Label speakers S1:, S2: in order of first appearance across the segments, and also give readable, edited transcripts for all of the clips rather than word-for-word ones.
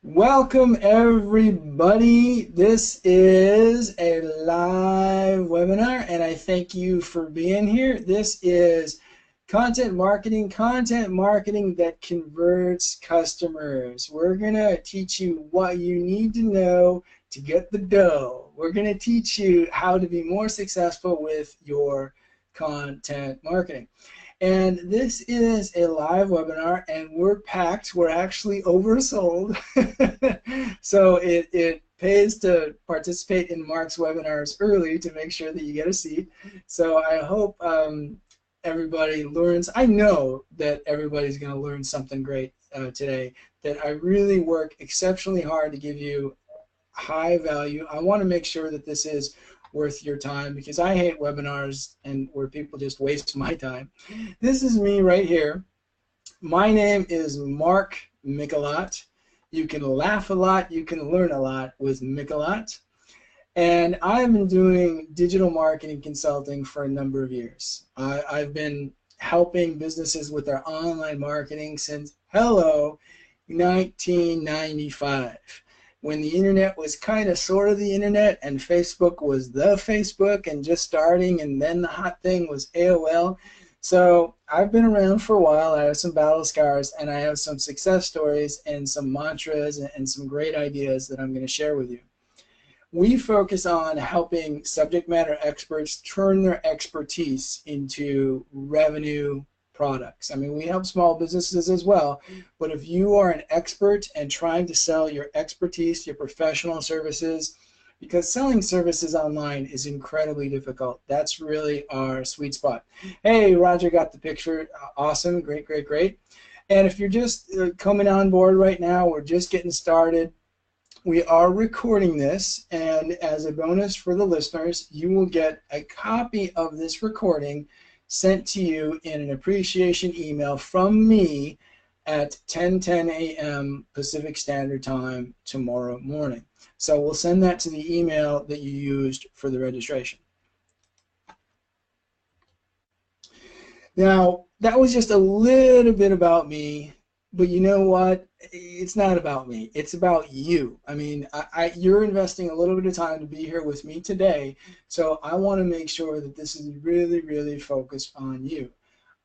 S1: Welcome everybody. This is a live webinar and I thank you for being here. This is content marketing that converts customers. We're going to teach you what you need to know to get the dough. We're going to teach you how to be more successful with your content marketing. And this is a live webinar, and we're packed. We're actually oversold. So it pays to participate in Mark's webinars early to make sure that you get a seat. So I hope everybody learns. I know that everybody's going to learn something great today, that I really work exceptionally hard to give you high value. I want to make sure that this is worth your time because I hate webinars and where people just waste my time. This is me right here. My name is Mark Mikelat. You can laugh a lot, you can learn a lot with Mikelat. And I've been doing digital marketing consulting for a number of years. I've been helping businesses with their online marketing since, 1995. When the internet was kind of sort of the internet and Facebook was the Facebook and just starting, and then the hot thing was AOL. So I've been around for a while. I have some battle scars and I have some success stories and some mantras and some great ideas that I'm going to share with you. We focus on helping subject matter experts turn their expertise into revenue products. I mean, we help small businesses as well, but if you are an expert and trying to sell your expertise, your professional services, because selling services online is incredibly difficult. That's really our sweet spot. Hey, Roger got the picture. Awesome. Great, great, great. And if you're just coming on board right now, we're just getting started. We are recording this, and as a bonus for the listeners, you will get a copy of this recording sent to you in an appreciation email from me at 10:10 a.m. Pacific Standard Time tomorrow morning. So we'll send that to the email that you used for the registration. Now, that was just a little bit about me, but you know what? It's not about me. It's about you. I mean, you're investing a little bit of time to be here with me today, so I want to make sure that this is really, really focused on you.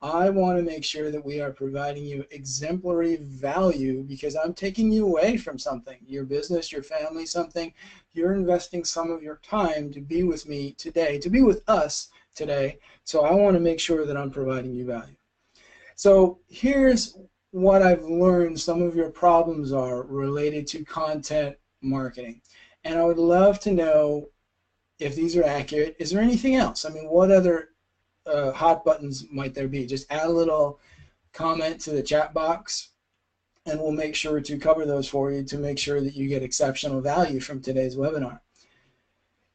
S1: I want to make sure that we are providing you exemplary value because I'm taking you away from something, your business, your family, something. You're investing some of your time to be with me today, to be with us today, so I want to make sure that I'm providing you value. So here's what I've learned some of your problems are related to content marketing. And I would love to know if these are accurate. Is there anything else? I mean, what other hot buttons might there be? Just add a little comment to the chat box and we'll make sure to cover those for you to make sure that you get exceptional value from today's webinar.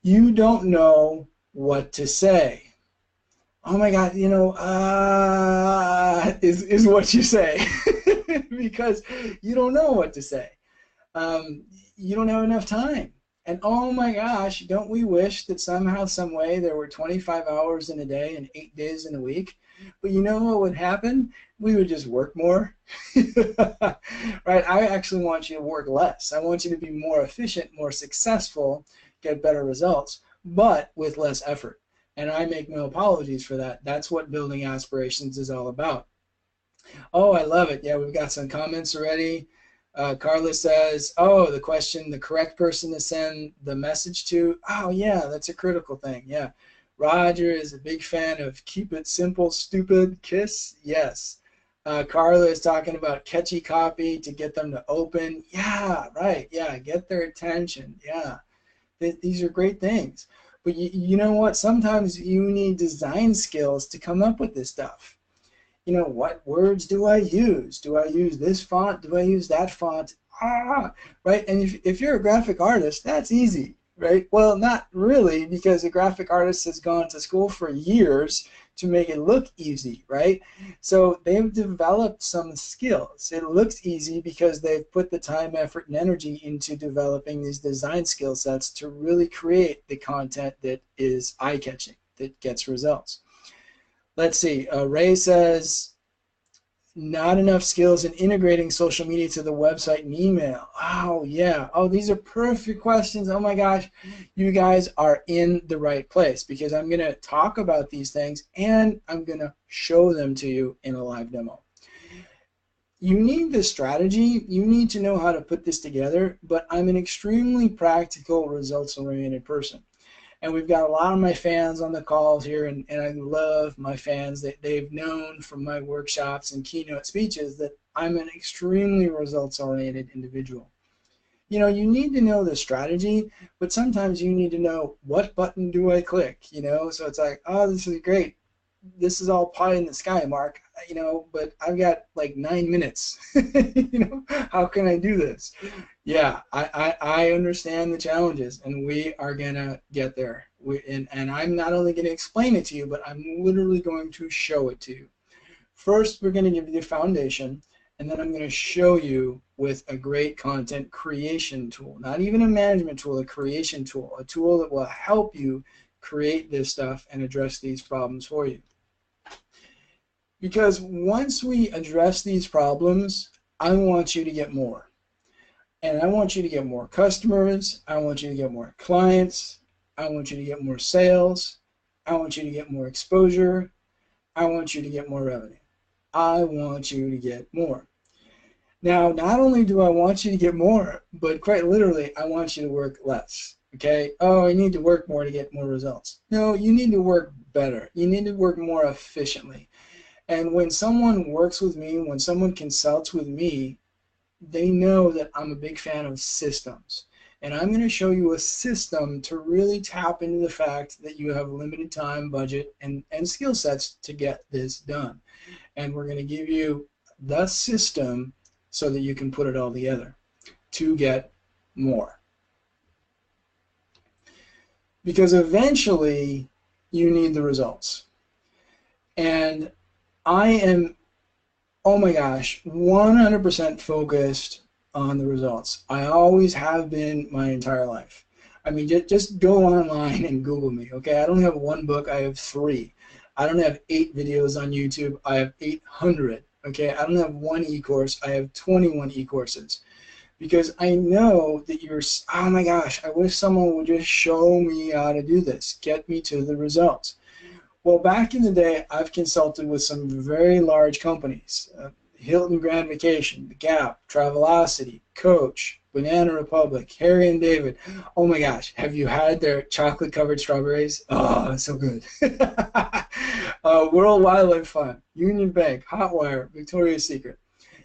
S1: You don't know what to say. Oh my God, you know, is what you say because you don't know what to say. You don't have enough time. And oh my gosh, don't we wish that somehow, some way, there were 25 hours in a day and 8 days in a week? But you know what would happen? We would just work more. Right? I actually want you to work less. I want you to be more efficient, more successful, get better results, but with less effort. And I make no apologies for that. That's what building aspirations is all about. Oh, I love it. Yeah, we've got some comments already. Carla says, oh, the correct person to send the message to. Oh, yeah, that's a critical thing. Yeah. Roger is a big fan of keep it simple, stupid, kiss. Yes. Carla is talking about catchy copy to get them to open. Yeah, right. Yeah, get their attention. Yeah. These are great things. But you know what? Sometimes you need design skills to come up with this stuff. You know, what words do I use? Do I use this font? Do I use that font? Right? And if you're a graphic artist, that's easy, right? Well, not really, because a graphic artist has gone to school for years to make it look easy, right? So they've developed some skills. It looks easy because they've put the time, effort, and energy into developing these design skill sets to really create the content that is eye-catching, that gets results. Let's see, Ray says, Not enough skills in integrating social media to the website and email. Oh, yeah. Oh, these are perfect questions. Oh my gosh. You guys are in the right place because I'm going to talk about these things and I'm going to show them to you in a live demo. You need this strategy. You need to know how to put this together, but I'm an extremely practical, results-oriented person. And we've got a lot of my fans on the calls here, and I love my fans. They've known from my workshops and keynote speeches that I'm an extremely results-oriented individual. You know, you need to know the strategy, but sometimes you need to know what button do I click, you know? So it's like, oh, this is great. This is all pie in the sky, Mark, you know, but I've got like 9 minutes. You know, how can I do this? Yeah, I understand the challenges, and we are going to get there. And I'm not only going to explain it to you, but I'm literally going to show it to you. First, we're going to give you the foundation, and then I'm going to show you with a great content creation tool. Not even a management tool, a creation tool. A tool that will help you create this stuff and address these problems for you. Because once we address these problems, I want you to get more. And I want you to get more customers. I want you to get more clients. I want you to get more sales. I want you to get more exposure. I want you to get more revenue. I want you to get more. Now, not only do I want you to get more, but quite literally, I want you to work less. Okay? Oh, I need to work more to get more results. No, you need to work better. You need to work more efficiently. And when someone works with me, when someone consults with me, they know that I'm a big fan of systems. And I'm going to show you a system to really tap into the fact that you have limited time, budget, and skill sets to get this done. And we're going to give you the system so that you can put it all together to get more. Because eventually you need the results. And I am, oh my gosh, 100% focused on the results. I always have been my entire life. I mean, just go online and Google me, okay? I don't have one book, I have 3. I don't have 8 videos on YouTube, I have 800, okay? I don't have 1 e-course, I have 21 e-courses. Because I know that you're, oh my gosh, I wish someone would just show me how to do this, get me to the results. Well, back in the day, I've consulted with some very large companies. Hilton Grand Vacation, The Gap, Travelocity, Coach, Banana Republic, Harry and David. Oh my gosh, have you had their chocolate-covered strawberries? Oh, so good. World Wildlife Fund, Union Bank, Hotwire, Victoria's Secret.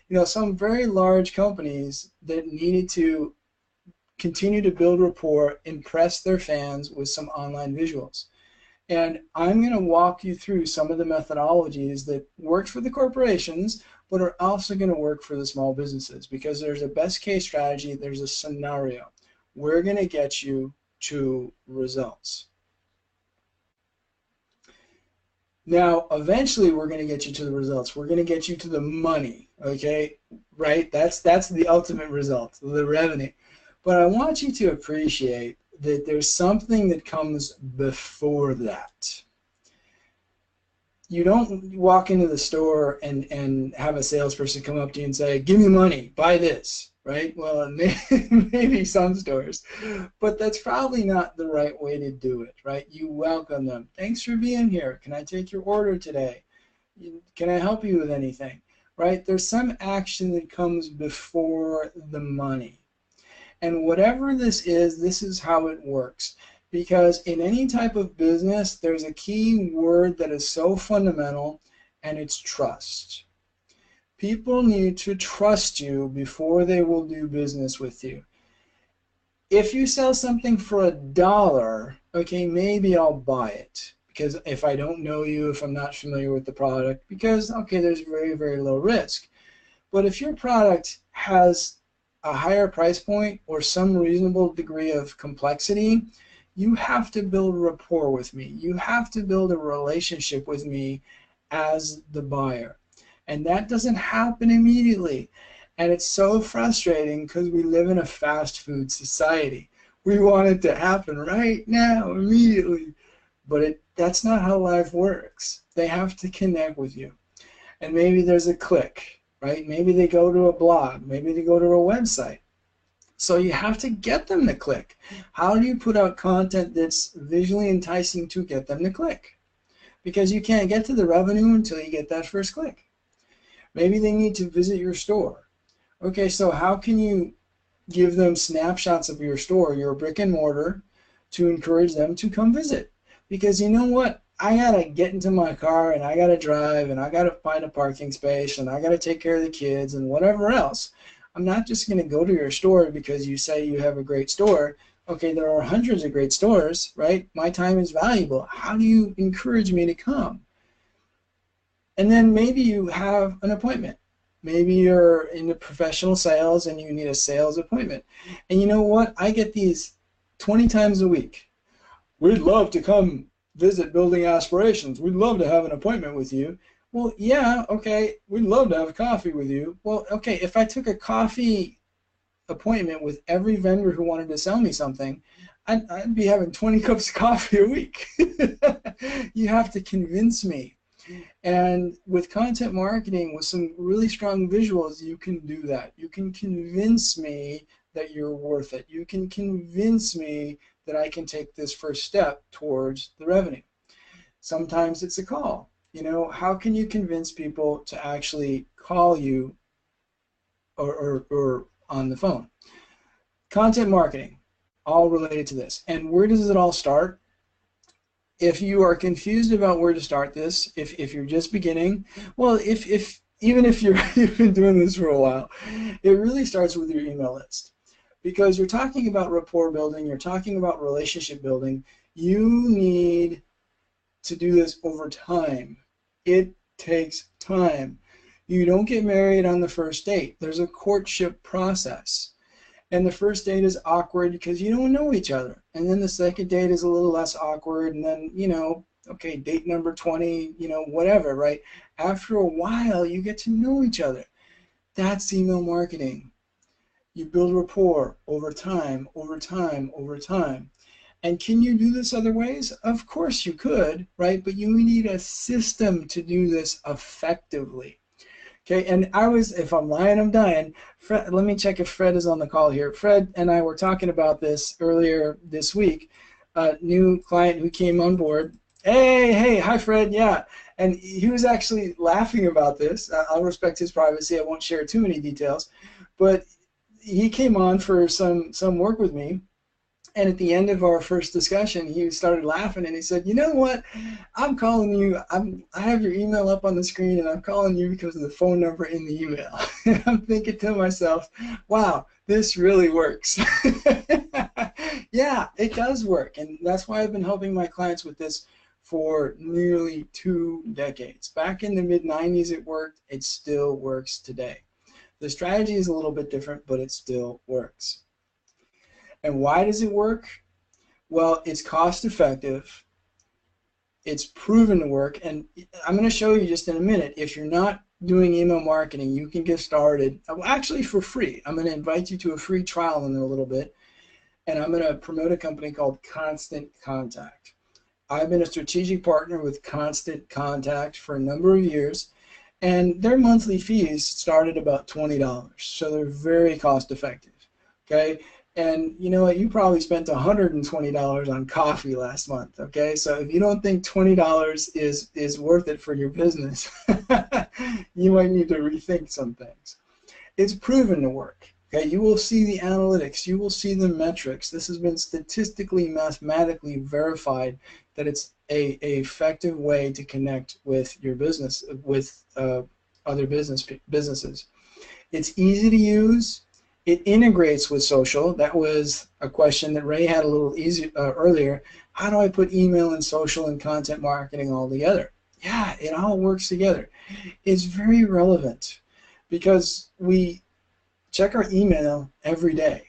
S1: You know, some very large companies that needed to continue to build rapport, impress their fans with some online visuals. And I'm going to walk you through some of the methodologies that work for the corporations, but are also going to work for the small businesses, because there's a best case strategy, there's a scenario. We're going to get you to results. Now, eventually we're going to get you to the results. We're going to get you to the money, okay? Right? That's the ultimate result, the revenue. But I want you to appreciate that there's something that comes before that. You don't walk into the store and have a salesperson come up to you and say, give me money, buy this, right? Well, maybe some stores, but that's probably not the right way to do it, right? You welcome them. Thanks for being here. Can I take your order today? Can I help you with anything, right? There's some action that comes before the money. And whatever this is how it works. Because in any type of business, there's a key word that is so fundamental, and it's trust. People need to trust you before they will do business with you. If you sell something for $1, okay, maybe I'll buy it. Because if I don't know you, if I'm not familiar with the product, because, okay, there's very, very low risk. But if your product has a higher price point or some reasonable degree of complexity, you have to build rapport with me. You have to build a relationship with me as the buyer. And that doesn't happen immediately. And it's so frustrating because we live in a fast food society. We want it to happen right now, immediately. But that's not how life works. They have to connect with you. and maybe there's a click, right? Maybe they go to a blog, maybe they go to a website. So you have to get them to click. How do you put out content that's visually enticing to get them to click? Because you can't get to the revenue until you get that first click. Maybe they need to visit your store. Okay, so how can you give them snapshots of your store, your brick and mortar, to encourage them to come visit? Because you know what? I gotta get into my car and I gotta drive and I gotta find a parking space and I gotta take care of the kids and whatever else. I'm not just gonna go to your store because you say you have a great store. Okay, there are hundreds of great stores, right? My time is valuable. How do you encourage me to come? And then maybe you have an appointment. Maybe you're into professional sales and you need a sales appointment. And you know what? I get these 20 times a week. We'd love to come visit Building Aspirations. We'd love to have an appointment with you. Well, yeah, okay, we'd love to have coffee with you. Well, okay, if I took a coffee appointment with every vendor who wanted to sell me something, I'd be having 20 cups of coffee a week. You have to convince me. And with content marketing, with some really strong visuals, you can do that. You can convince me that you're worth it. You can convince me that I can take this first step towards the revenue. Sometimes it's a call. You know, how can you convince people to actually call you or on the phone? Content marketing, all related to this. And where does it all start? If you are confused about where to start this, if you're just beginning, well, even if you've been doing this for a while, it really starts with your email list. Because you're talking about rapport building, you're talking about relationship building, you need to do this over time. It takes time. You don't get married on the first date. There's a courtship process. And the first date is awkward because you don't know each other. And then the second date is a little less awkward. And then, you know, okay, date number 20, you know, whatever, right? After a while, you get to know each other. That's email marketing. You build rapport over time, over time, over time. And can you do this other ways? Of course you could, right? But you need a system to do this effectively. Okay, and if I'm lying, I'm dying. Fred, let me check if Fred is on the call here. Fred and I were talking about this earlier this week. New client who came on board. Hey, hi Fred, yeah. And he was actually laughing about this. I'll respect his privacy. I won't share too many details. But he came on for some work with me. And at the end of our first discussion, he started laughing and he said, you know what, I'm calling you, I have your email up on the screen and I'm calling you because of the phone number in the email. And I'm thinking to myself, wow, this really works. Yeah, it does work. And that's why I've been helping my clients with this for nearly 2 decades. Back in the mid-90s it worked, it still works today. The strategy is a little bit different, but it still works. And why does it work? Well, it's cost effective, it's proven to work, and I'm going to show you just in a minute. If you're not doing email marketing, you can get started, actually for free. I'm going to invite you to a free trial in a little bit, and I'm going to promote a company called Constant Contact. I've been a strategic partner with Constant Contact for a number of years, and their monthly fees start at about $20, so they're very cost effective. Okay. And you know what, you probably spent $120 on coffee last month, okay? So if you don't think $20 is worth it for your business, you might need to rethink some things. It's proven to work, okay? You will see the analytics, you will see the metrics. This has been statistically, mathematically verified that it's a effective way to connect with your business, with other businesses. It's easy to use. It integrates with social. That was a question that Ray had a little easier earlier. How do I put email and social and content marketing all together? Yeah, it all works together. It's very relevant because we check our email every day.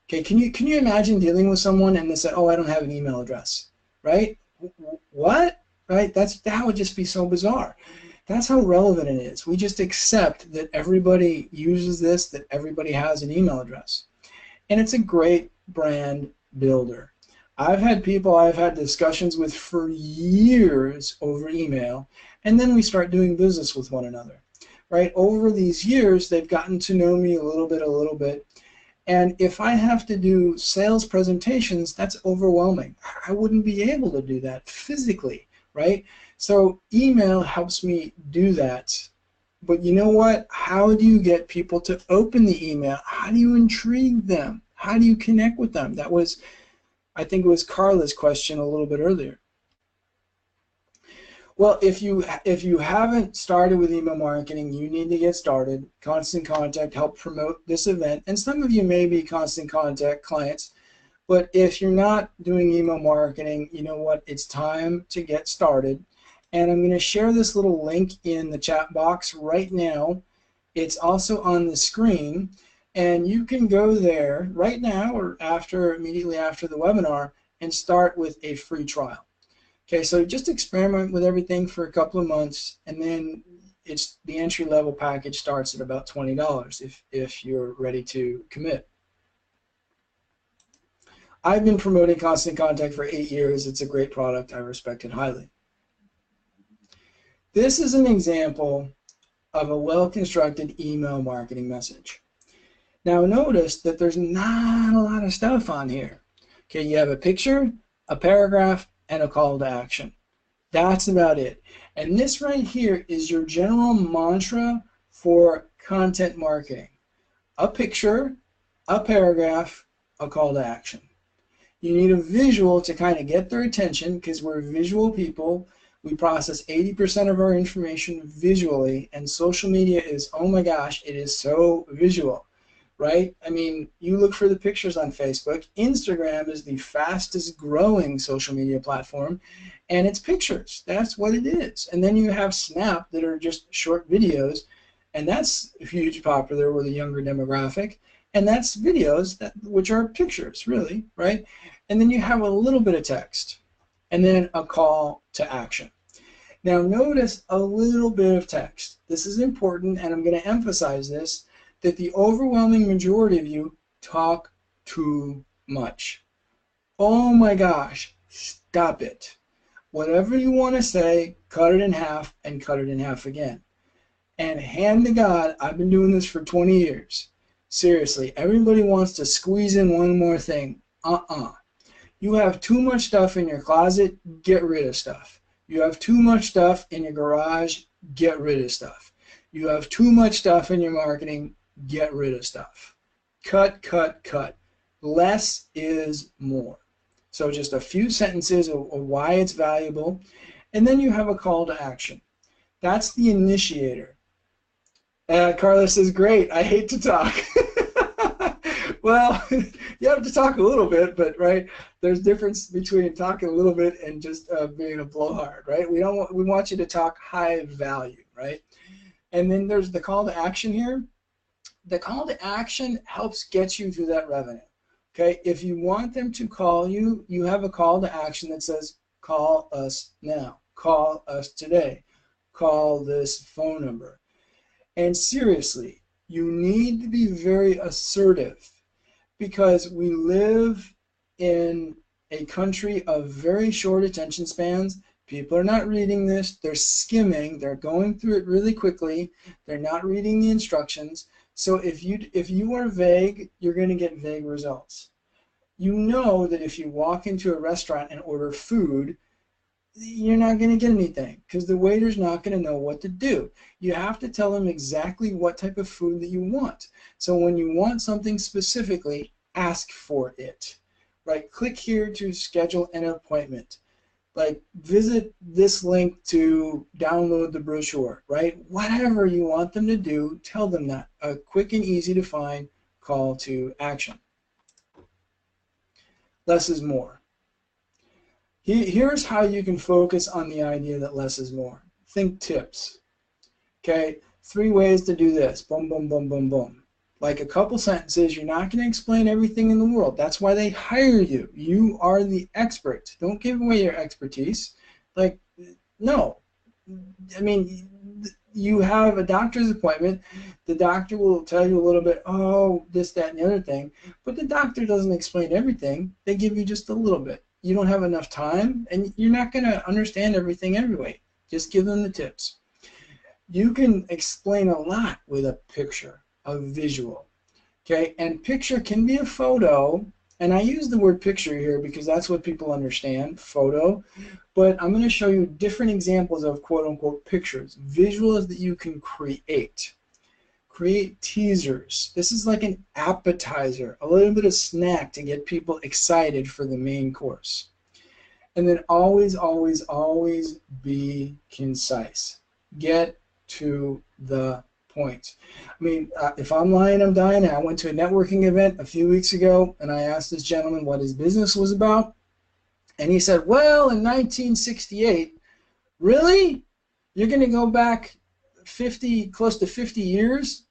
S1: Okay, can you imagine dealing with someone and they say, oh, I don't have an email address, right? What? Right? That would just be so bizarre. That's how relevant it is. We just accept that everybody uses this, that everybody has an email address. And it's a great brand builder. I've had people I've had discussions with for years over email, and then we start doing business with one another, right? Over these years, they've gotten to know me a little bit, and if I have to do sales presentations, that's overwhelming. I wouldn't be able to do that physically, right? So email helps me do that. But you know what? How do you get people to open the email? How do you intrigue them? How do you connect with them? That was, I think it was Carla's question a little bit earlier. Well, if you haven't started with email marketing, you need to get started. Constant Contact help promote this event, and some of you may be Constant Contact clients, but if you're not doing email marketing, you know what? It's time to get started. And I'm going to share this little link in the chat box right now. It's also on the screen, and you can go there right now or immediately after the webinar and start with a free trial. Okay, so just experiment with everything for a couple of months, and then the entry-level package starts at about $20 if you're ready to commit. I've been promoting Constant Contact for 8 years. It's a great product. I respect it highly. This is an example of a well-constructed email marketing message. Now notice that there's not a lot of stuff on here. Okay, you have a picture, a paragraph, and a call to action. That's about it. And this right here is your general mantra for content marketing. A picture, a paragraph, a call to action. You need a visual to kind of get their attention because we're visual people. We process 80% of our information visually, and social media is, oh my gosh, it is so visual. Right? I mean, you look for the pictures on Facebook. Instagram is the fastest growing social media platform, and it's pictures. That's what it is. And then you have Snap that are just short videos, and that's huge popular with a younger demographic. And that's videos which are pictures, really, right? And then you have a little bit of text, and then a call to action. Now notice a little bit of text. This is important, and I'm going to emphasize this, that the overwhelming majority of you talk too much. Oh my gosh, stop it. Whatever you want to say, cut it in half and cut it in half again. And hand to God, I've been doing this for 20 years. Seriously, everybody wants to squeeze in one more thing. You have too much stuff in your closet, get rid of stuff. You have too much stuff in your garage, get rid of stuff. You have too much stuff in your marketing, get rid of stuff. Cut, cut, cut. Less is more. So just a few sentences of why it's valuable, and then you have a call to action. That's the initiator. Carlos says, great, I hate to talk. Well, you have to talk a little bit, but right, there's difference between talking a little bit and just being a blowhard, right? We want you to talk high value, right? And then there's the call to action here. The call to action helps get you to that revenue. Okay, if you want them to call you, you have a call to action that says, call us now, call us today, call this phone number. And seriously, you need to be very assertive because we live in a country of very short attention spans. People are not reading this, they're skimming, they're going through it really quickly, they're not reading the instructions. So if you are vague, you're going to get vague results. You know that if you walk into a restaurant and order food, you're not going to get anything because the waiter's not going to know what to do. You have to tell them exactly what type of food that you want. So when you want something specifically, ask for it. Right? Click here to schedule an appointment. Like visit this link to download the brochure, right? Whatever you want them to do, tell them that. A quick and easy to find call to action. Less is more. Here's how you can focus on the idea that less is more. Think tips. Okay, 3 ways to do this. Boom, boom, boom, boom, boom. Like a couple sentences, you're not going to explain everything in the world. That's why they hire you. You are the expert. Don't give away your expertise. Like, no. I mean, you have a doctor's appointment. The doctor will tell you a little bit, oh, this, that, and the other thing. But the doctor doesn't explain everything. They give you just a little bit. You don't have enough time, and you're not going to understand everything anyway. Just give them the tips. You can explain a lot with a picture, a visual. Okay, and picture can be a photo, and I use the word picture here because that's what people understand, photo, but I'm going to show you different examples of quote-unquote pictures, visuals that you can create. Create teasers. This is like an appetizer, a little bit of snack to get people excited for the main course. And then always, always, always be concise. Get to the point. I mean, if I'm lying, I'm dying. I went to a networking event a few weeks ago, and I asked this gentleman what his business was about, and he said, well, in 1968, really? You're going to go back 50, close to 50 years?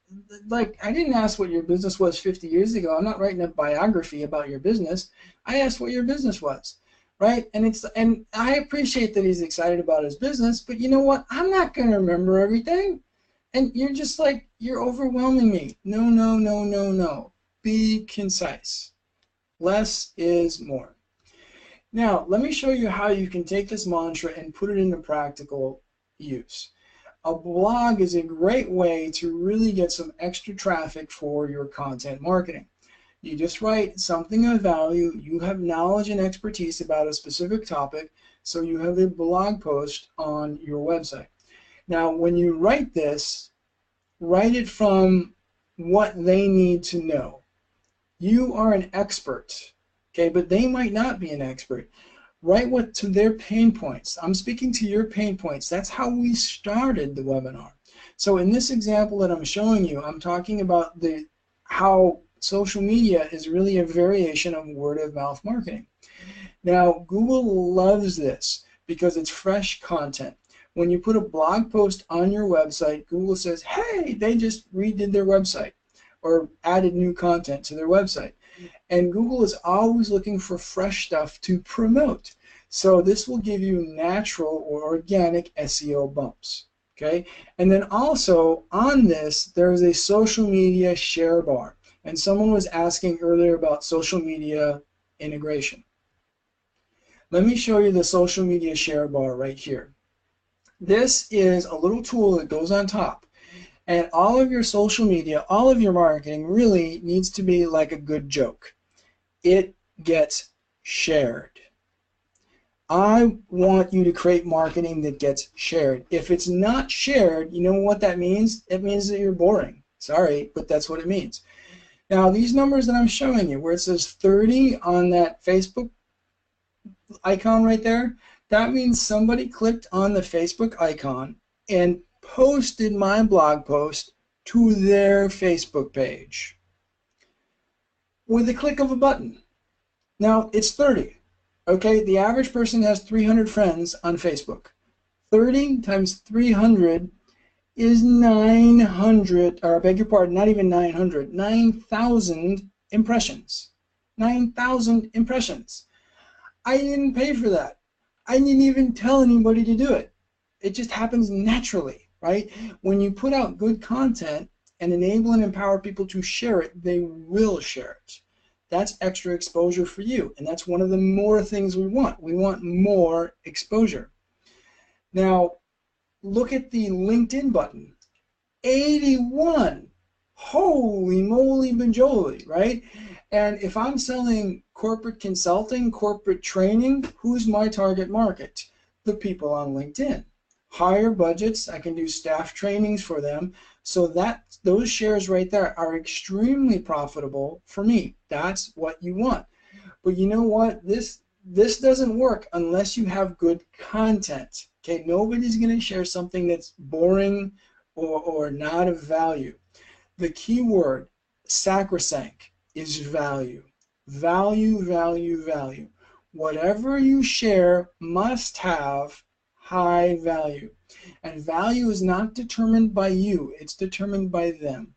S1: Like, I didn't ask what your business was 50 years ago. I'm not writing a biography about your business. I asked what your business was, right? And I appreciate that he's excited about his business, but you know what? I'm not going to remember everything. And you're just like, you're overwhelming me. No, no, no, no, no. Be concise. Less is more. Now, let me show you how you can take this mantra and put it into practical use. A blog is a great way to really get some extra traffic for your content marketing. You just write something of value. You have knowledge and expertise about a specific topic, so you have a blog post on your website. Now, when you write this, write it from what they need to know. You are an expert, okay, but they might not be an expert. Write what to their pain points. I'm speaking to your pain points. That's how we started the webinar. So in this example that I'm showing you, I'm talking about how social media is really a variation of word-of-mouth marketing. Now, Google loves this because it's fresh content. When you put a blog post on your website, Google says, hey, they just redid their website or added new content to their website. And Google is always looking for fresh stuff to promote. So this will give you natural or organic SEO bumps. Okay? And then also on this, there's a social media share bar. And someone was asking earlier about social media integration. Let me show you the social media share bar right here. This is a little tool that goes on top. And all of your social media, all of your marketing really needs to be like a good joke. It gets shared. I want you to create marketing that gets shared. If it's not shared, you know what that means? It means that you're boring. Sorry, but that's what it means. Now, these numbers that I'm showing you, where it says 30 on that Facebook icon right there, that means somebody clicked on the Facebook icon and posted my blog post to their Facebook page with a click of a button. Now, it's 30. Okay, the average person has 300 friends on Facebook. 30 times 300 is 900, or I beg your pardon, not even 900, 9,000 impressions. 9,000 impressions. I didn't pay for that. I didn't even tell anybody to do it. It just happens naturally, right? When you put out good content and enable and empower people to share it, they will share it. That's extra exposure for you, and that's one of the more things we want. We want more exposure. Now, look at the LinkedIn button. 81. Holy moly bajoli, right? And if I'm selling corporate consulting, corporate training, who's my target market? The people on LinkedIn. Higher budgets, I can do staff trainings for them. So those shares right there are extremely profitable for me. That's what you want. But you know what? This doesn't work unless you have good content. Okay, nobody's going to share something that's boring or not of value. The key word, sacrosanct, is value. Value, value, value. Whatever you share must have high value. And value is not determined by you, it's determined by them.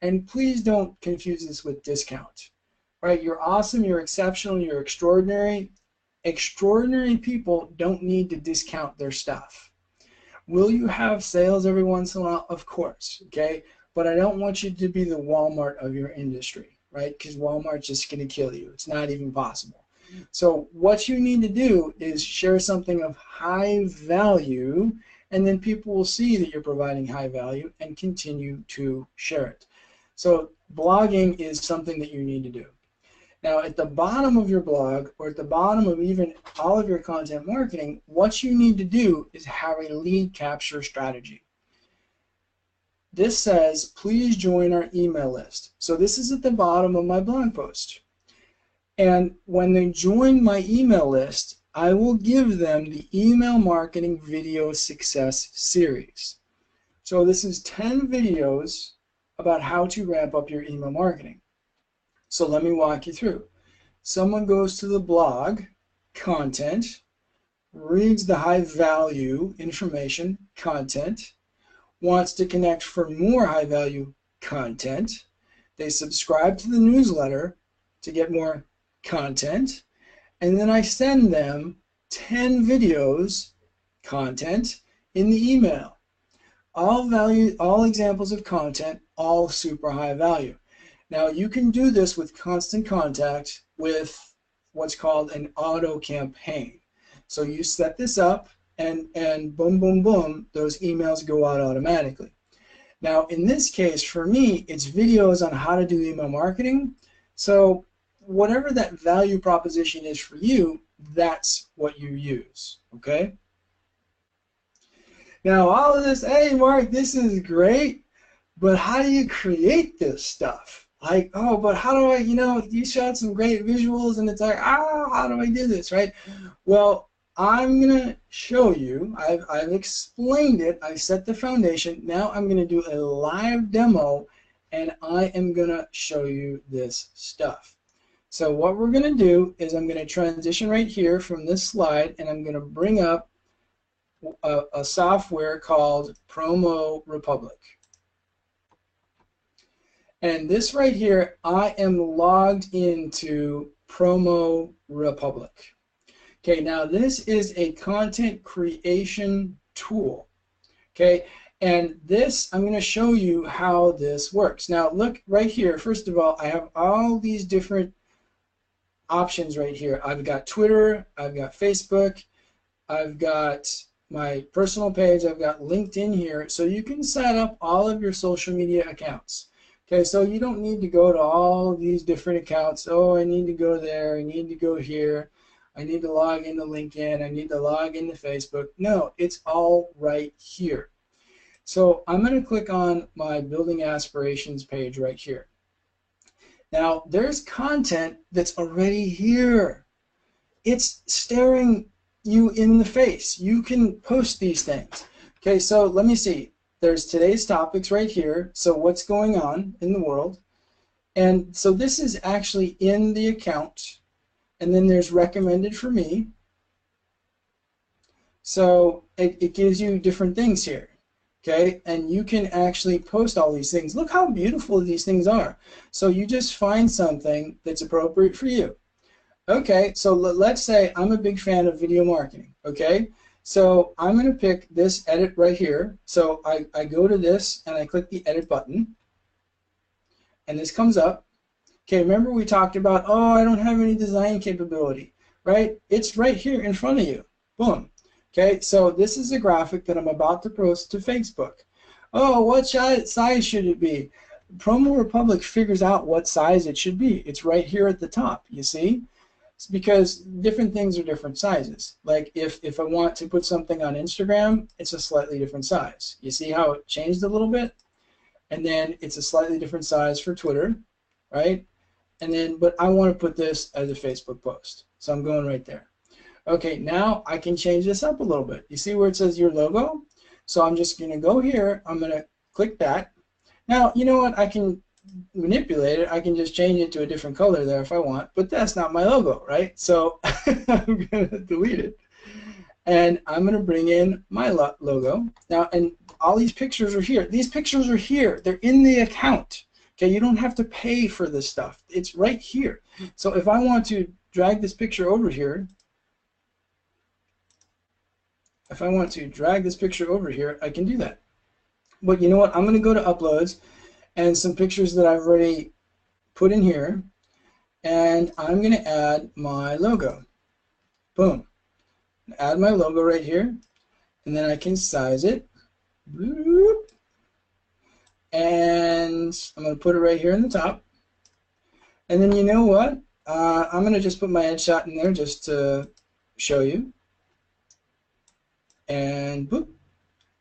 S1: And please don't confuse this with discount. Right? You're awesome, you're exceptional, you're extraordinary. Extraordinary people don't need to discount their stuff. Will you have sales every once in a while? Of course, okay? But I don't want you to be the Walmart of your industry, right? Because Walmart's just going to kill you. It's not even possible. So what you need to do is share something of high value and then people will see that you're providing high value and continue to share it. So blogging is something that you need to do. Now, at the bottom of your blog, or at the bottom of even all of your content marketing, what you need to do is have a lead capture strategy. This says, please join our email list. So this is at the bottom of my blog post. And when they join my email list, I will give them the Email Marketing Video Success Series. So this is 10 videos about how to ramp up your email marketing. So let me walk you through. Someone goes to the blog, content, reads the high value information, content, wants to connect for more high value content. They subscribe to the newsletter to get more content, and then I send them 10 videos, content, in the email. All examples of content, all super high value. Now you can do this with Constant Contact with what's called an auto campaign. So you set this up and boom, boom, boom, those emails go out automatically. Now in this case, for me, it's videos on how to do email marketing. So whatever that value proposition is for you, that's what you use, okay? Now all of this, hey Mark, this is great, but how do you create this stuff? Like, oh, but how do I, you shot some great visuals and it's like, how do I do this, right? Well, I'm going to show you, I've explained it, I've set the foundation, now I'm going to do a live demo and I am going to show you this stuff. So what we're going to do is I'm going to transition right here from this slide and I'm going to bring up a software called Promo Republic. And this right here, I am logged into Promo Republic. Okay, now this is a content creation tool. Okay, and this, I'm going to show you how this works. Now look right here, first of all, I have all these different options right here. I've got Twitter, I've got Facebook, I've got my personal page, I've got LinkedIn here, so you can set up all of your social media accounts. Okay, so you don't need to go to all of these different accounts. Oh, I need to go there, I need to go here, I need to log into LinkedIn, I need to log into Facebook. No, it's all right here. So I'm going to click on my Building Aspirations page right here. Now, there's content that's already here. It's staring you in the face. You can post these things. Okay, so let me see. There's today's topics right here. So what's going on in the world? And so this is actually in the account. And then there's recommended for me. So it gives you different things here. Okay, and you can actually post all these things. Look how beautiful these things are. So you just find something that's appropriate for you. Okay, so let's say I'm a big fan of video marketing. Okay, so I'm going to pick this edit right here. So I go to this and I click the edit button. And this comes up. Okay, remember we talked about, oh, I don't have any design capability, right? It's right here in front of you. Boom. Okay, so this is a graphic that I'm about to post to Facebook. Oh, what size should it be? Promo Republic figures out what size it should be. It's right here at the top, you see? It's because different things are different sizes. Like if I want to put something on Instagram, it's a slightly different size. You see how it changed a little bit? And then it's a slightly different size for Twitter, right? And then, but I want to put this as a Facebook post. So I'm going right there. Okay, now I can change this up a little bit. You see where it says your logo? So I'm just going to go here. I'm going to click that. Now, you know what? I can manipulate it. I can just change it to a different color there if I want, but that's not my logo, right? So I'm going to delete it. And I'm going to bring in my logo. Now, and all these pictures are here. These pictures are here. They're in the account. Okay, you don't have to pay for this stuff. It's right here. So if I want to drag this picture over here, I can do that. But you know what? I'm going to go to Uploads and some pictures that I've already put in here, and I'm going to add my logo. Boom. Add my logo right here, and then I can size it. Bloop. And I'm going to put it right here in the top. And then you know what? I'm going to just put my headshot in there just to show you. And boop.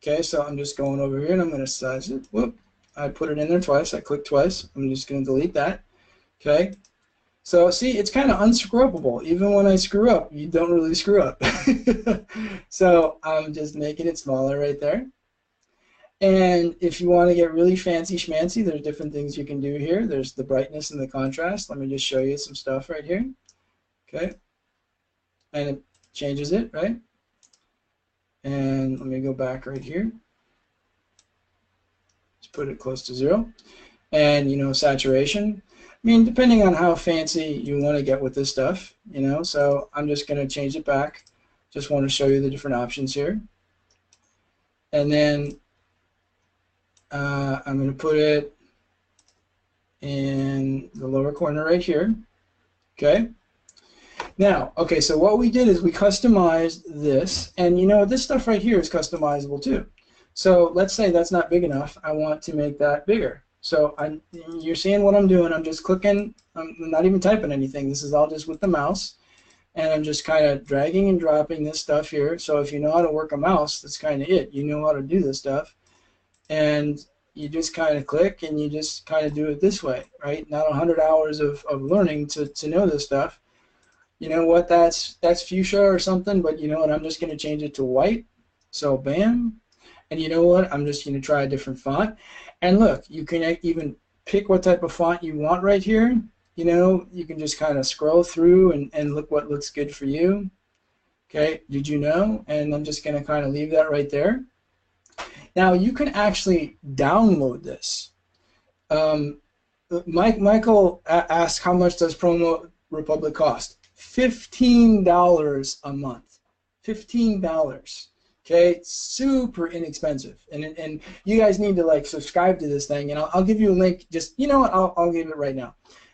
S1: Okay, so I'm just going over here and I'm going to size it. Whoop. I put it in there twice. I click twice. I'm just going to delete that. Okay. So see, it's kind of unscrewable. Even when I screw up, you don't really screw up. So I'm just making it smaller right there. And if you want to get really fancy schmancy, there's different things you can do here. There's the brightness and the contrast. Let me just show you some stuff right here. Okay. And it changes it, right? And let me go back right here. Just put it close to 0. And, you know, saturation. I mean, depending on how fancy you want to get with this stuff, you know, so I'm just going to change it back. Just want to show you the different options here. And then I'm going to put it in the lower corner right here. Okay. Now, okay, so what we did is we customized this, and you know, this stuff right here is customizable too. So let's say that's not big enough. I want to make that bigger. So you're seeing what I'm doing. I'm just clicking. I'm not even typing anything. This is all just with the mouse. And I'm just kind of dragging and dropping this stuff here. So if you know how to work a mouse, that's kind of it. You know how to do this stuff. And you just kind of click and you just kind of do it this way, right? Not 100 hours of learning to know this stuff. You know what? That's fuchsia or something, but you know what? I'm just going to change it to white. So bam. And you know what? I'm just going to try a different font. And look, you can even pick what type of font you want right here. You know, you can just kind of scroll through and look what looks good for you. Okay, did you know? And I'm just going to kind of leave that right there. Now, you can actually download this. Michael asked, how much does Promo Republic cost? $15 a month. $15. Okay, super inexpensive, and you guys need to like subscribe to this thing, and I'll give you a link. Just, you know what, I'll give it right now,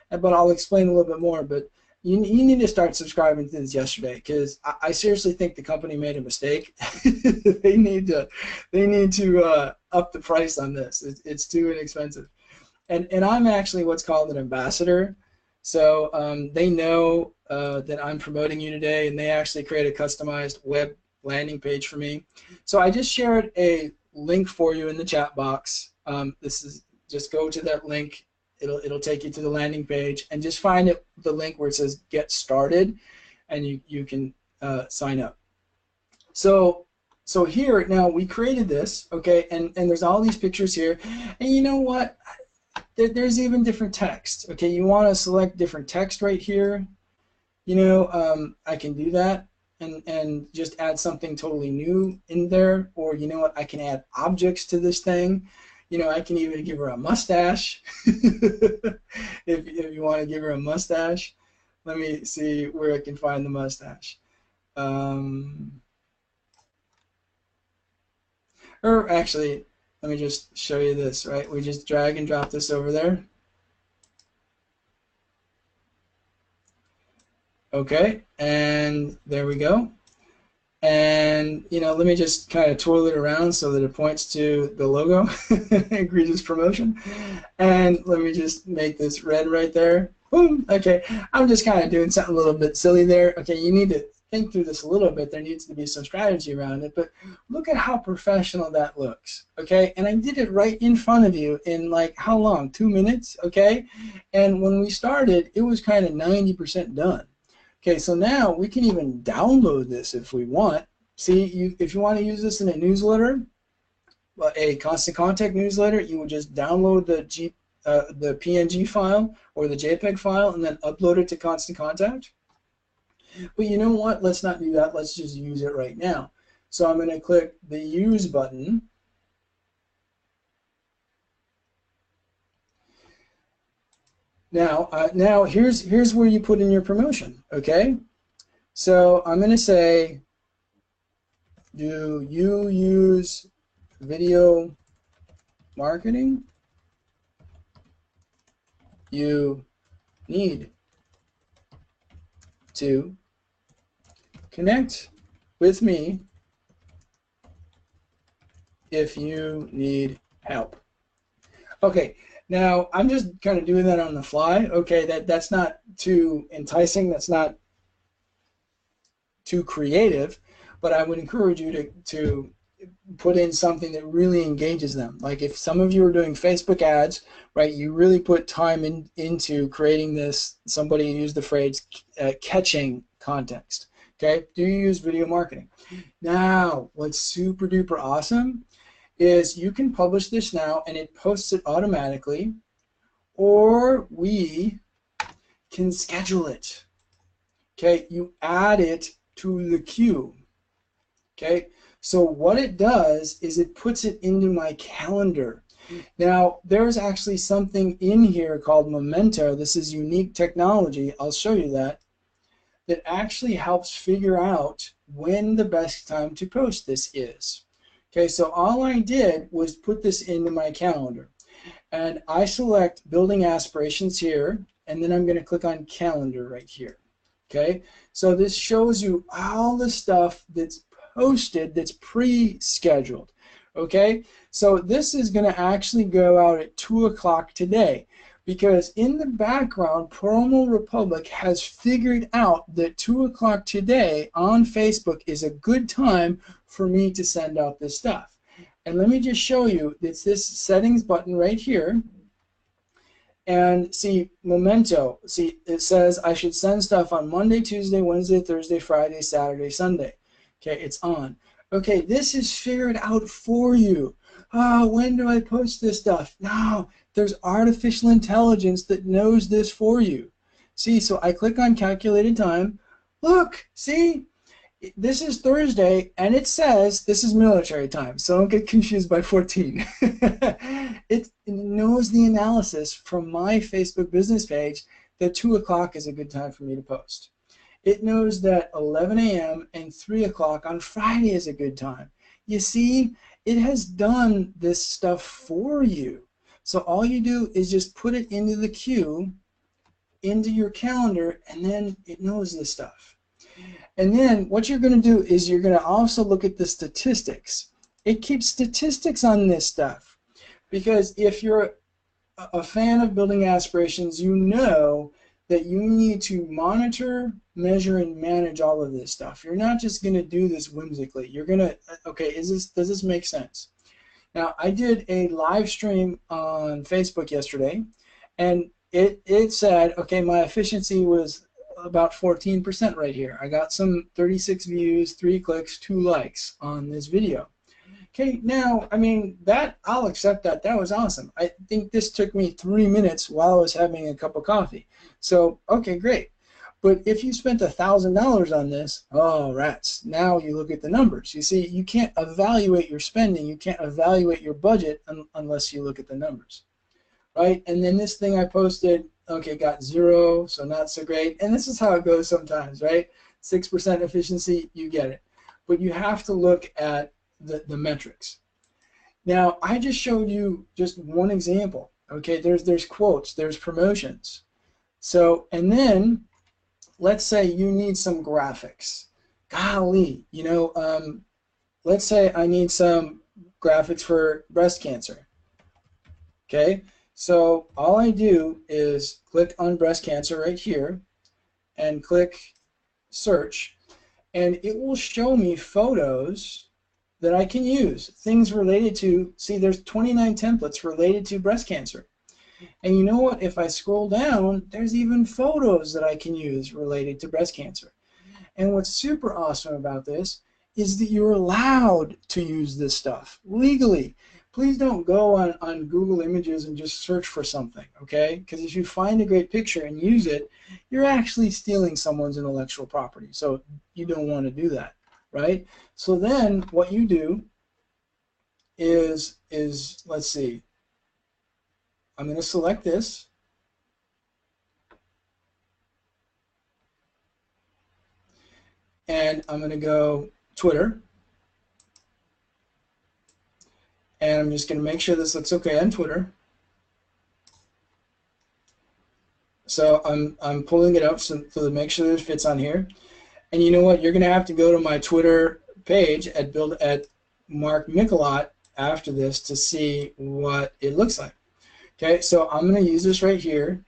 S1: but I'll explain a little bit more. But you need to start subscribing to this yesterday, because I seriously think the company made a mistake. They need to up the price on this. It's too inexpensive, and I'm actually what's called an ambassador. So they know that I'm promoting you today, and they actually create a customized web landing page for me. So I just shared a link for you in the chat box. This is, just go to that link. It'll take you to the landing page, and just find the link where it says get started, and you can sign up. So here now we created this, okay, and there's all these pictures here, and you know what? There's even different text. Okay, you want to select different text right here. You know, I can do that. And just add something totally new in there, or you know what, I can add objects to this thing. You know, I can even give her a mustache. if you want to give her a mustache. Let me see where I can find the mustache. Or actually, let me just show you this, right? We just drag and drop this over there. Okay, and there we go. And, you know, let me just kind of twirl it around so that it points to the logo, Egregious Promotion. And let me just make this red right there. Boom, okay. I'm just kind of doing something a little bit silly there. Okay, you need to think through this a little bit. There needs to be some strategy around it. But look at how professional that looks, okay? And I did it right in front of you in, like, how long? 2 minutes, okay? And when we started, it was kind of 90% done. Okay, so now we can even download this if we want. See, if you want to use this in a newsletter, a Constant Contact newsletter, you would just download the PNG file or the JPEG file and then upload it to Constant Contact. But you know what? Let's not do that. Let's just use it right now. So I'm going to click the Use button. Now here's where you put in your promotion, okay? So I'm going to say, do you use video marketing? You need to connect with me if you need help. Okay, now I'm just kind of doing that on the fly. Okay, that's not too enticing. That's not too creative, but I would encourage you to put in something that really engages them. Like if some of you are doing Facebook ads, right, you really put time into creating this, somebody used the phrase catching context. Okay, do you use video marketing? Now, what's super duper awesome is you can publish this now and it posts it automatically, or we can schedule it. Okay, you add it to the queue. Okay, so what it does is it puts it into my calendar. Now, there's actually something in here called Memento. This is unique technology. I'll show you that actually helps figure out when the best time to post this is. Okay, so all I did was put this into my calendar. And I select Building Aspirations here, and then I'm going to click on Calendar right here. Okay, so this shows you all the stuff that's posted that's pre-scheduled. Okay, so this is going to actually go out at 2 o'clock today, because in the background, Promo Republic has figured out that 2 o'clock today on Facebook is a good time for me to send out this stuff. And let me just show you, it's this settings button right here. And see, Memento, see, it says I should send stuff on Monday, Tuesday, Wednesday, Thursday, Friday, Saturday, Sunday. Okay, it's on. Okay, this is figured out for you. Oh, when do I post this stuff? No, there's artificial intelligence that knows this for you. See, so I click on calculated time. Look, see, this is Thursday, and it says this is military time, so don't get confused by 14. It knows the analysis from my Facebook business page that 2 o'clock is a good time for me to post. It knows that 11 a.m. and 3 o'clock on Friday is a good time. You see, it has done this stuff for you. So all you do is just put it into the queue, into your calendar, and then it knows this stuff. And then what you're going to do is you're going to also look at the statistics. It keeps statistics on this stuff, because if you're a fan of Building Aspirations, you know that you need to monitor, measure, and manage all of this stuff. You're not just going to do this whimsically. You're going to, okay, does this make sense? Now, I did a live stream on Facebook yesterday, and it said, okay, my efficiency was about 14% right here. I got some 36 views, 3 clicks, 2 likes on this video. Okay, now, I mean, that, I'll accept that. That was awesome. I think this took me 3 minutes while I was having a cup of coffee. So, okay, great. But if you spent $1,000 on this, oh, rats. Now you look at the numbers. You see, you can't evaluate your spending. You can't evaluate your budget unless you look at the numbers, right? And then this thing I posted, okay, got 0, so not so great. And this is how it goes sometimes, right? 6% efficiency, you get it. But you have to look at the metrics. Now, I just showed you just one example. Okay, there's quotes, there's promotions. So, and then let's say you need some graphics. Golly, you know, let's say I need some graphics for breast cancer. Okay, so all I do is click on breast cancer right here and click search, and it will show me photos that I can use, things related to, see, there's 29 templates related to breast cancer. And you know what, if I scroll down, there's even photos that I can use related to breast cancer. And what's super awesome about this is that you're allowed to use this stuff legally. Please don't go on Google Images and just search for something, okay? Because if you find a great picture and use it, you're actually stealing someone's intellectual property. So you don't want to do that, right? So then what you do is let's see, I'm going to select this. And I'm going to go Twitter. And I'm just going to make sure this looks okay on Twitter. So I'm pulling it up so to make sure it fits on here. And you know what? You're going to have to go to my Twitter page at Mark Mikelat after this to see what it looks like. Okay, so I'm going to use this right here.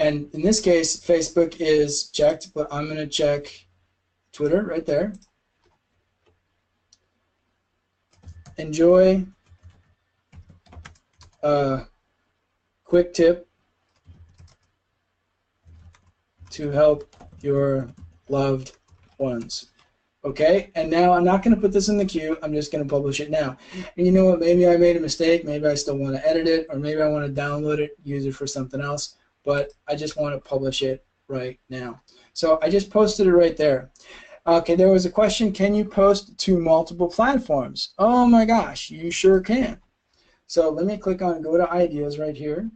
S1: And in this case, Facebook is checked, but I'm going to check Twitter right there. Enjoy a quick tip to help your loved ones. Okay, and now I'm not going to put this in the queue. I'm just going to publish it now. And you know what? Maybe I made a mistake. Maybe I still want to edit it, or maybe I want to download it, use it for something else. But I just want to publish it right now. So I just posted it right there. Okay, there was a question, can you post to multiple platforms? Oh my gosh, you sure can. So let me click on go to ideas right here,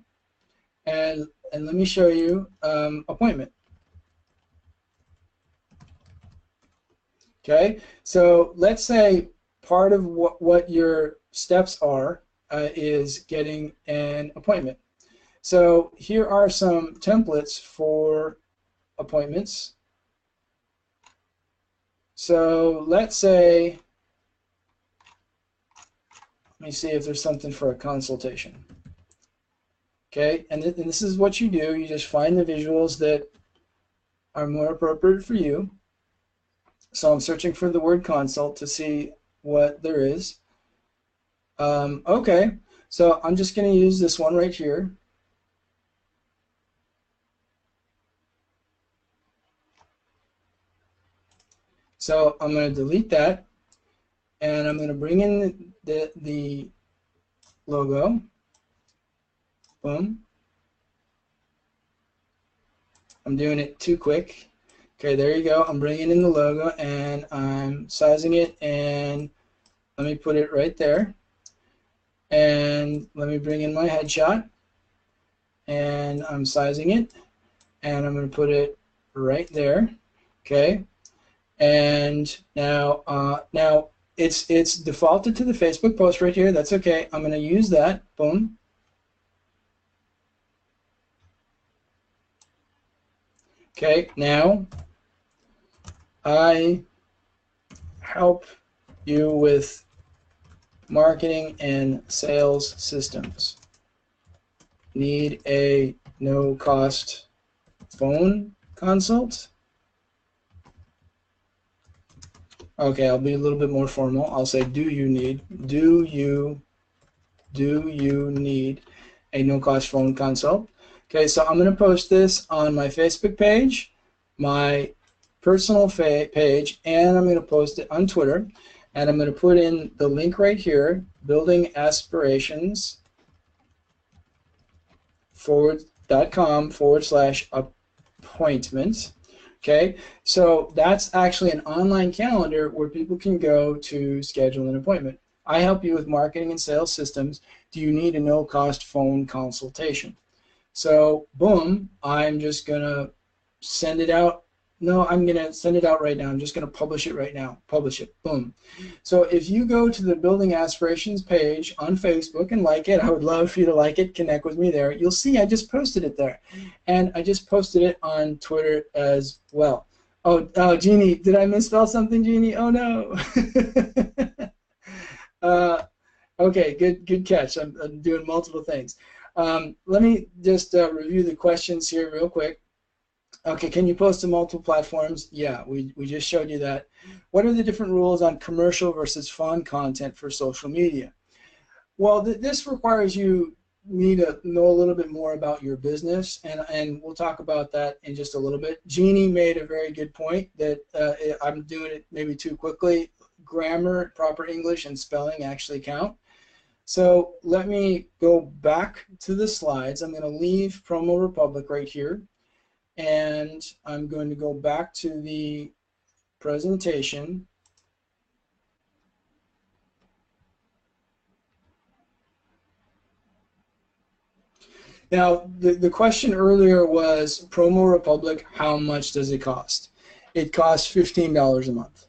S1: and let me show you appointment. Okay, so let's say part of what your steps are is getting an appointment. So here are some templates for appointments. So let's say, let me see if there's something for a consultation. Okay, and this is what you do. You just find the visuals that are more appropriate for you. So I'm searching for the word consult to see what there is. Okay, so I'm just going to use this one right here. So I'm going to delete that, and I'm going to bring in the logo. Boom. I'm doing it too quick. Okay, there you go. I'm bringing in the logo, and I'm sizing it, and let me put it right there. And let me bring in my headshot, and I'm sizing it, and I'm going to put it right there. Okay, and now it's defaulted to the Facebook post right here. That's okay. I'm going to use that. Boom. Okay, now I help you with marketing and sales systems. Need a no-cost phone consult? Okay, I'll be a little bit more formal. I'll say, do you need a no-cost phone consult? Okay, so I'm going to post this on my Facebook page, my personal page, and I'm going to post it on Twitter. And I'm going to put in the link right here, buildingaspirations.com/appointment. Okay, so that's actually an online calendar where people can go to schedule an appointment. I help you with marketing and sales systems. Do you need a no-cost phone consultation? So, boom, I'm just going to send it out. No, I'm going to send it out right now. I'm just going to publish it right now. Publish it. Boom. So if you go to the Building Aspirations page on Facebook and like it, I would love for you to like it, connect with me there. You'll see I just posted it there. And I just posted it on Twitter as well. Oh, Jeannie, did I misspell something, Jeannie? Oh, no. Okay, good catch. I'm doing multiple things. Let me just review the questions here real quick. Okay, can you post to multiple platforms? Yeah, we just showed you that. What are the different rules on commercial versus fun content for social media? Well, this requires you need to know a little bit more about your business, and we'll talk about that in just a little bit. Jeannie made a very good point that I'm doing it maybe too quickly. Grammar, proper English, and spelling actually count. So let me go back to the slides. I'm going to leave Promo Republic right here, and I'm going to go back to the presentation. Now, the question earlier was Promo Republic, how much does it cost? It costs $15 a month.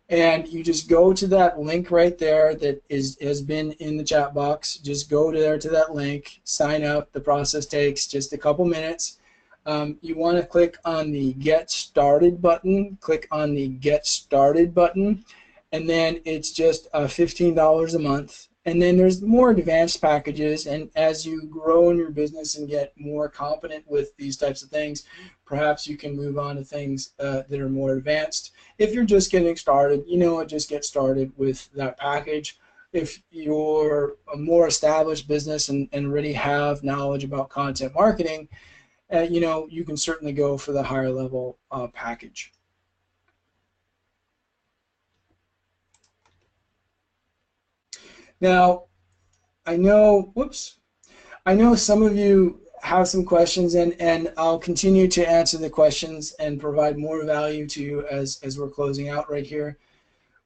S1: And you just go to that link right there that has been in the chat box. Just go there to that link, sign up. The process takes just a couple minutes. You want to click on the Get Started button. Click on the Get Started button, and then it's just $15 a month. And then there's more advanced packages, and as you grow in your business and get more competent with these types of things, perhaps you can move on to things that are more advanced. If you're just getting started, just get started with that package. If you're a more established business and already have knowledge about content marketing, you can certainly go for the higher level package. Now, I know some of you have some questions, and I'll continue to answer the questions and provide more value to you as we're closing out right here.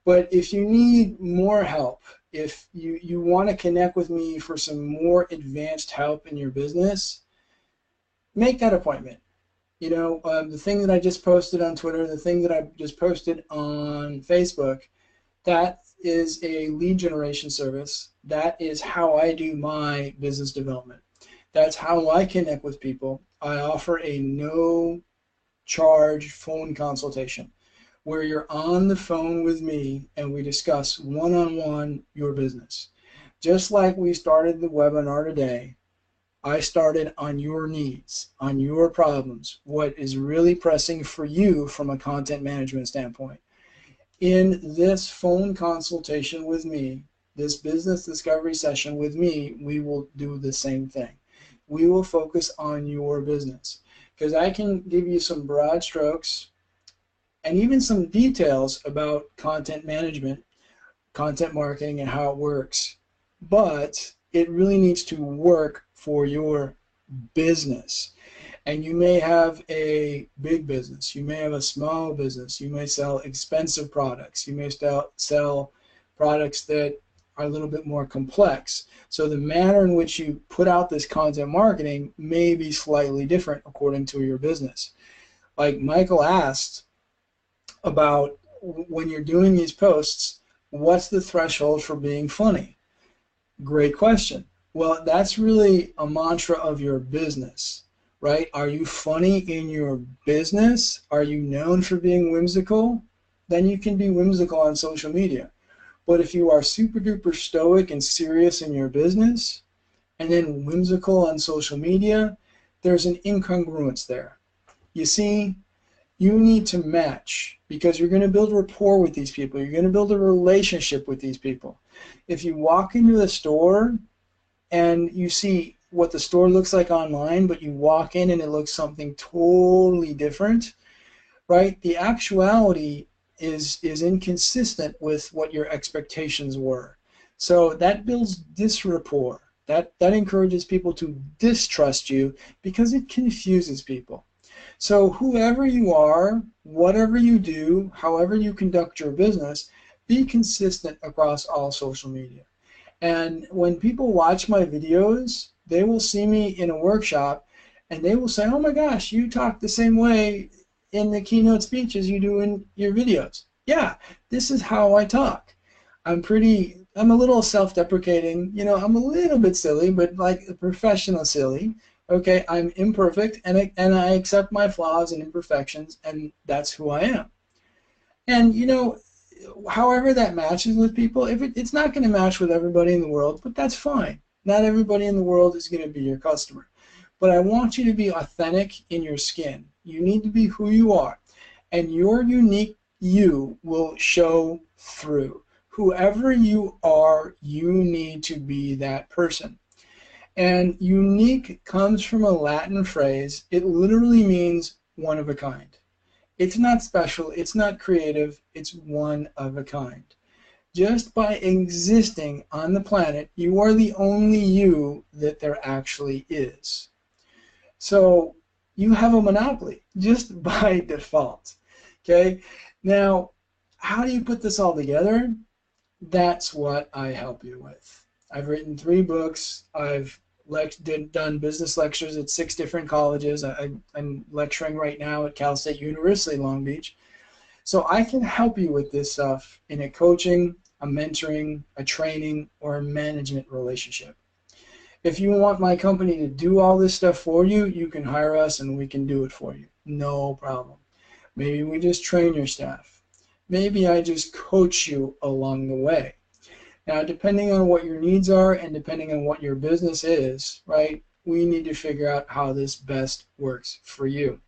S1: But if you need more help, if you want to connect with me for some more advanced help in your business, make that appointment. The thing that I just posted on Twitter, the thing that I just posted on Facebook, that is a lead generation service. That is how I do my business development. That's how I connect with people. I offer a no charge phone consultation where you're on the phone with me and we discuss one-on-one your business. Just like we started the webinar today, I started on your needs, on your problems, what is really pressing for you from a content management standpoint. In this phone consultation with me, this business discovery session with me, we will do the same thing. We will focus on your business, because I can give you some broad strokes and even some details about content management, content marketing, and how it works. But it really needs to work for your business. And you may have a big business, you may have a small business, you may sell expensive products, you may sell products that are a little bit more complex. So the manner in which you put out this content marketing may be slightly different according to your business. Like Michael asked about, when you're doing these posts, what's the threshold for being funny? Great question. Well, that's really a mantra of your business, right? Are you funny in your business? Are you known for being whimsical? Then you can be whimsical on social media. But if you are super duper stoic and serious in your business and then whimsical on social media, there's an incongruence there. You see, you need to match, because you're going to build rapport with these people. You're going to build a relationship with these people. If you walk into the store and you see what the store looks like online, but you walk in and it looks something totally different, right? The actuality is inconsistent with what your expectations were. So that builds disrapport. That encourages people to distrust you, because it confuses people. So whoever you are, whatever you do, however you conduct your business, be consistent across all social media. And when people watch my videos, they will see me in a workshop and they will say, oh my gosh, you talk the same way in the keynote speech as you do in your videos. Yeah, this is how I talk. I'm a little self-deprecating, I'm a little bit silly, but like a professional silly. Okay, I'm imperfect, and I accept my flaws and imperfections, and that's who I am. And however that matches with people, if it's not going to match with everybody in the world, but that's fine. Not everybody in the world is going to be your customer. But I want you to be authentic in your skin. You need to be who you are, and your unique you will show through. Whoever you are, you need to be that person. And unique comes from a Latin phrase. It literally means one of a kind. It's not special, it's not creative, it's one of a kind. Just by existing on the planet, you are the only you that there actually is. So you have a monopoly just by default. Okay? Now, how do you put this all together? That's what I help you with. I've written 3 books. I've done business lectures at 6 different colleges. I'm lecturing right now at Cal State University, Long Beach. So I can help you with this stuff in a coaching, a mentoring, a training, or a management relationship. If you want my company to do all this stuff for you, you can hire us and we can do it for you. No problem. Maybe we just train your staff. Maybe I just coach you along the way. Now, depending on what your needs are and depending on what your business is, right, we need to figure out how this best works for you.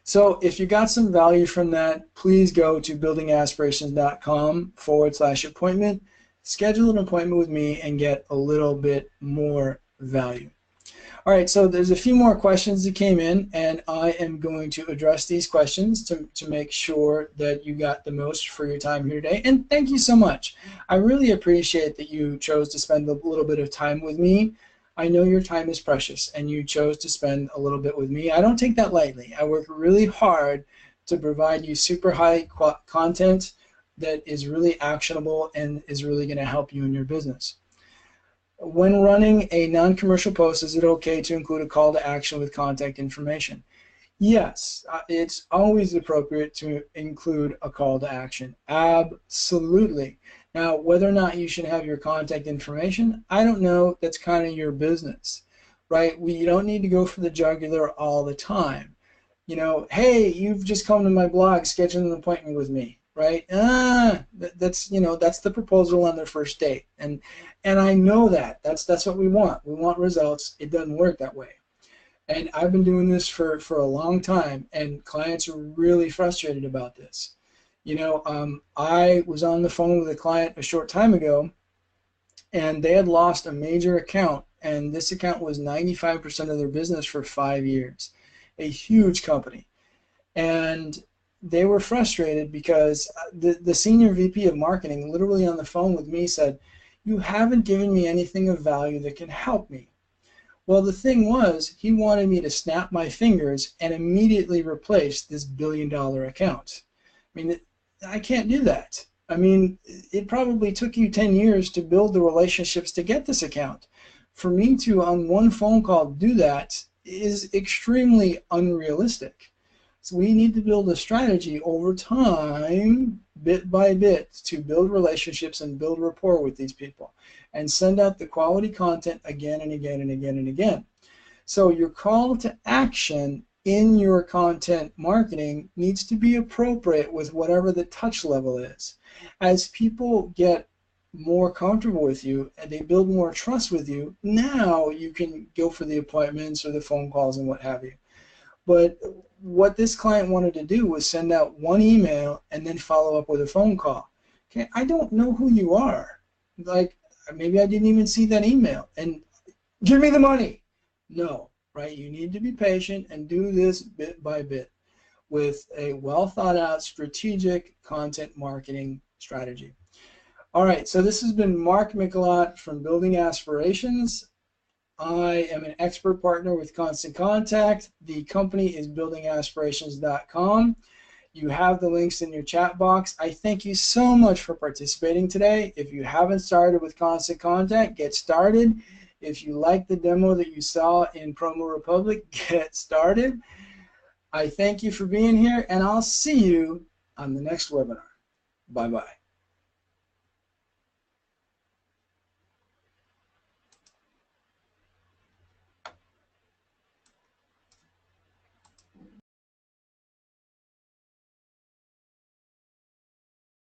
S1: So if you got some value from that, please go to buildingaspirations.com/appointment, schedule an appointment with me, and get a little bit more value. All right, so there's a few more questions that came in, and I am going to address these questions to make sure that you got the most for your time here today. And thank you so much. I really appreciate that you chose to spend a little bit of time with me. I know your time is precious, and you chose to spend a little bit with me. I don't take that lightly. I work really hard to provide you super high content that is really actionable and is really going to help you in your business. When running a non-commercial post, is it okay to include a call to action with contact information? Yes, it's always appropriate to include a call to action. Absolutely. Now, whether or not you should have your contact information, I don't know. That's kind of your business, right? You don't need to go for the jugular all the time. You know, hey, you've just come to my blog, schedule an appointment with me, right? That's, you know, that's the proposal on their first date, and I know that. That's what we want. We want results. It doesn't work that way. And I've been doing this for a long time, and clients are really frustrated about this. You know, I was on the phone with a client a short time ago, and they had lost a major account, and this account was 95% of their business for 5 years. A huge company. And they were frustrated because the senior VP of marketing, literally on the phone with me, said, "You haven't given me anything of value that can help me." Well, the thing was, he wanted me to snap my fingers and immediately replace this billion-dollar account. I mean, I can't do that. I mean, it probably took you 10 years to build the relationships to get this account. For me to, on one phone call, do that is extremely unrealistic. So we need to build a strategy over time, bit by bit, to build relationships and build rapport with these people and send out the quality content again and again and again and again. So your call to action in your content marketing needs to be appropriate with whatever the touch level is. As people get more comfortable with you and they build more trust with you, now you can go for the appointments or the phone calls and what have you. But what this client wanted to do was send out one email and then follow up with a phone call. Okay, I don't know who you are. Like, maybe I didn't even see that email. And give me the money. No, right? You need to be patient and do this bit by bit with a well thought out strategic content marketing strategy. All right, so this has been Mark Mikelat from Building Aspirations. I am an expert partner with Constant Contact. The company is buildingaspirations.com. You have the links in your chat box. I thank you so much for participating today. If you haven't started with Constant Contact, get started. If you like the demo that you saw in Promo Republic, get started. I thank you for being here, and I'll see you on the next webinar. Bye-bye.